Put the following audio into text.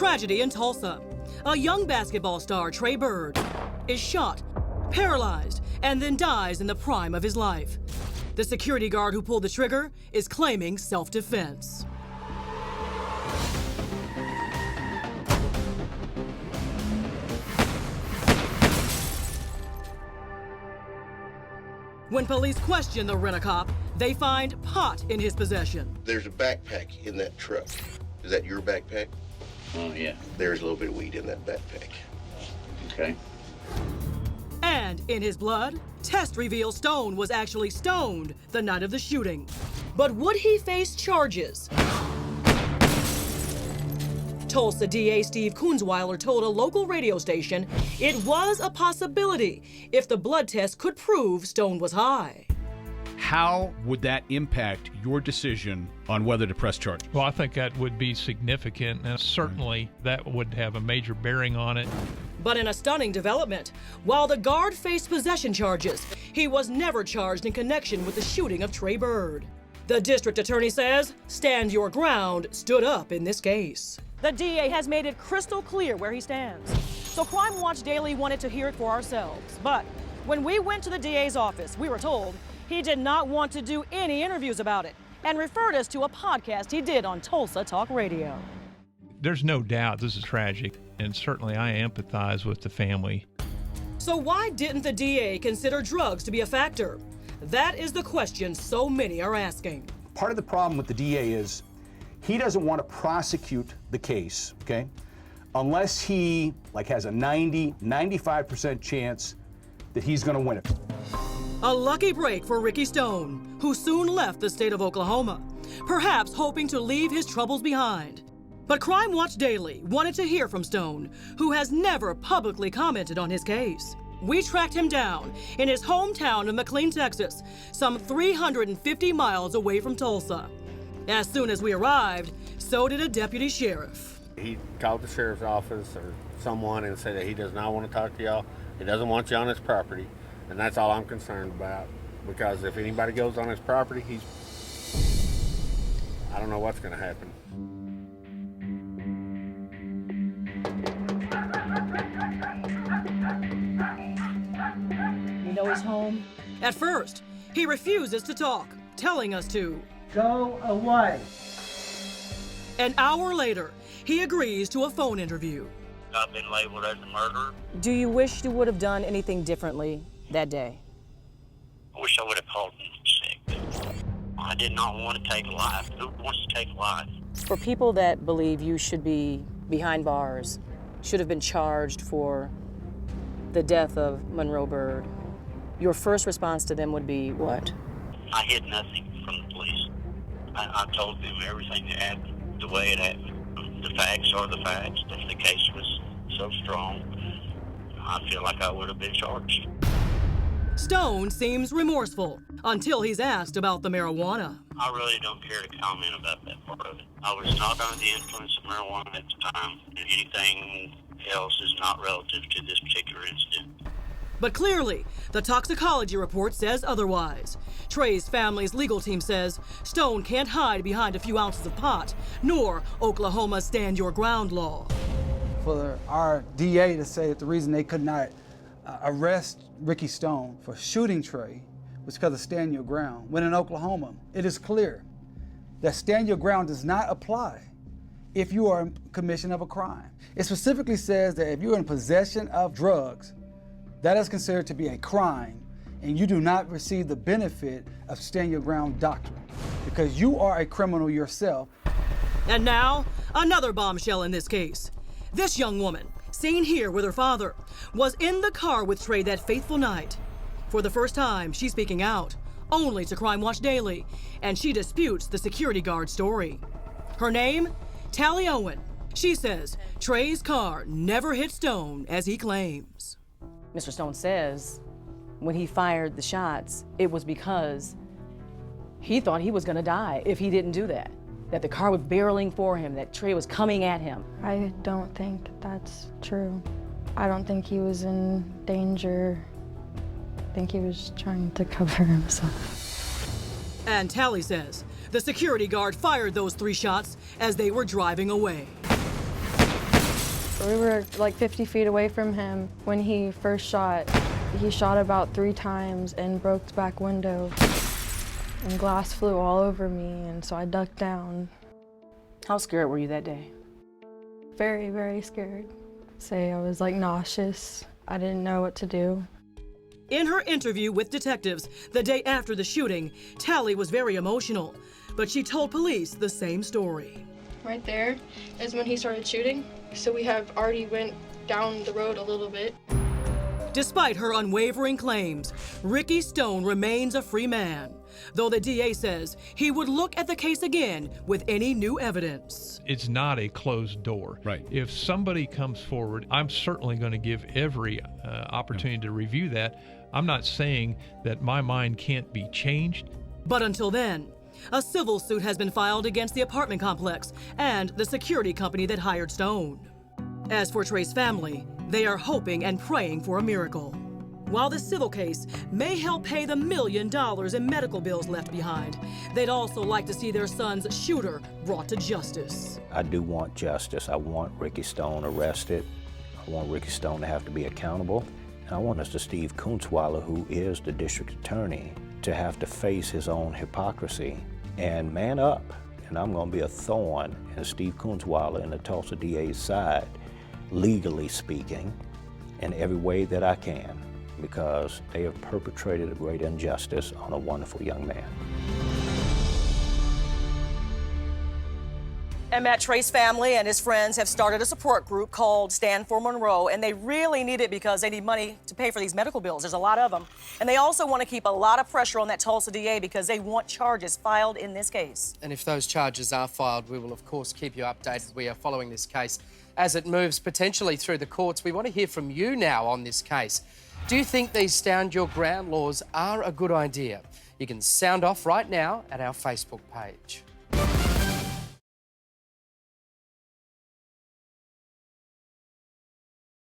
Tragedy in Tulsa. A young basketball star, Trey Bird, is shot, paralyzed, and then dies in the prime of his life. The security guard who pulled the trigger is claiming self-defense. When police question the rent-a-cop, they find pot in his possession. There's a backpack in that truck. Is that your backpack? Oh, yeah. There's a little bit of weed in that backpack. Okay. And in his blood, test reveals Stone was actually stoned the night of the shooting. But would he face charges? Tulsa DA Steve Kunzweiler told a local radio station it was a possibility if the blood test could prove Stone was high. How would that impact your decision on whether to press charges? Well, I think that would be significant, and certainly that would have a major bearing on it. But in a stunning development, while the guard faced possession charges, he was never charged in connection with the shooting of Trey Bird. The district attorney says, stand your ground stood up in this case. The DA has made it crystal clear where he stands. So Crime Watch Daily wanted to hear it for ourselves. But when we went to the DA's office, we were told he did not want to do any interviews about it and referred us to a podcast he did on Tulsa Talk Radio. There's no doubt this is tragic, and certainly I empathize with the family. So why didn't the DA consider drugs to be a factor? That is the question so many are asking. Part of the problem with the DA is he doesn't want to prosecute the case, okay, unless he has a 95% chance that he's going to win it. A lucky break for Ricky Stone, who soon left the state of Oklahoma, perhaps hoping to leave his troubles behind. But Crime Watch Daily wanted to hear from Stone, who has never publicly commented on his case. We tracked him down in his hometown of McLean, Texas, some 350 miles away from Tulsa. As soon as we arrived, so did a deputy sheriff. He called the sheriff's office or someone and said that he does not want to talk to y'all. He doesn't want you on his property. And that's all I'm concerned about, because if anybody goes on his property, I don't know what's going to happen. You know he's home? At first, he refuses to talk, telling us to go away. An hour later, he agrees to a phone interview. I've been labeled as a murderer. Do you wish you would have done anything differently that day? I wish I would have called in sick. I did not want to take life. Who wants to take life? For people that believe you should be behind bars, should have been charged for the death of Monroe Bird, your first response to them would be what? I hid nothing from the police. I told them everything that happened, the way it happened. The facts are the facts. If the case was so strong, I feel like I would have been charged. Stone seems remorseful until he's asked about the marijuana. I really don't care to comment about that part of it. I was not under the influence of marijuana at the time. Anything else is not relative to this particular incident. But clearly, the toxicology report says otherwise. Trey's family's legal team says Stone can't hide behind a few ounces of pot, nor Oklahoma's stand your ground law. For our DA to say that the reason they could not arrest Ricky Stone for shooting Trey was because of stand your ground, when in Oklahoma, it is clear that stand your ground does not apply if you are in commission of a crime. It specifically says that if you're in possession of drugs, that is considered to be a crime, and you do not receive the benefit of stand your ground doctrine because you are a criminal yourself. And now, another bombshell in this case. This young woman, seen here with her father, was in the car with Trey that fateful night. For the first time, she's speaking out, only to Crime Watch Daily, and she disputes the security guard story. Her name? Talie Owen. She says Trey's car never hit Stone as he claims. Mr. Stone says when he fired the shots, it was because he thought he was going to die if he didn't do that. That the car was barreling for him, that Trey was coming at him. I don't think that's true. I don't think he was in danger. I think he was trying to cover himself. And Talie says the security guard fired those 3 shots as they were driving away. We were like 50 feet away from him when he first shot. He shot about 3 times and broke the back window. And glass flew all over me, and so I ducked down. How scared were you that day? Very, very scared. I was like nauseous. I didn't know what to do. In her interview with detectives the day after the shooting, Talie was very emotional, but she told police the same story. Right there is when he started shooting, so we have already went down the road a little bit. Despite her unwavering claims, Ricky Stone remains a free man, though the DA says he would look at the case again with any new evidence. It's not a closed door. Right. If somebody comes forward, I'm certainly going to give every opportunity to review that. I'm not saying that my mind can't be changed. But until then, a civil suit has been filed against the apartment complex and the security company that hired Stone. As for Trey's family, they are hoping and praying for a miracle. While the civil case may help pay the $1 million in medical bills left behind, they'd also like to see their son's shooter brought to justice. I do want justice. I want Ricky Stone arrested. I want Ricky Stone to have to be accountable. And I want Mr. Steve Kuntzweiler, who is the district attorney, to have to face his own hypocrisy and man up. And I'm going to be a thorn in Steve Kuntzweiler and the Tulsa DA's side, legally speaking, in every way that I can, because they have perpetrated a great injustice on a wonderful young man. And Matt, Trey's family and his friends have started a support group called Stand for Monroe, and they really need it because they need money to pay for these medical bills. There's a lot of them. And they also want to keep a lot of pressure on that Tulsa DA because they want charges filed in this case. And if those charges are filed, we will, of course, keep you updated. We are following this case as it moves potentially through the courts. We want to hear from you now on this case. Do you think these stand your ground laws are a good idea? You can sound off right now at our Facebook page.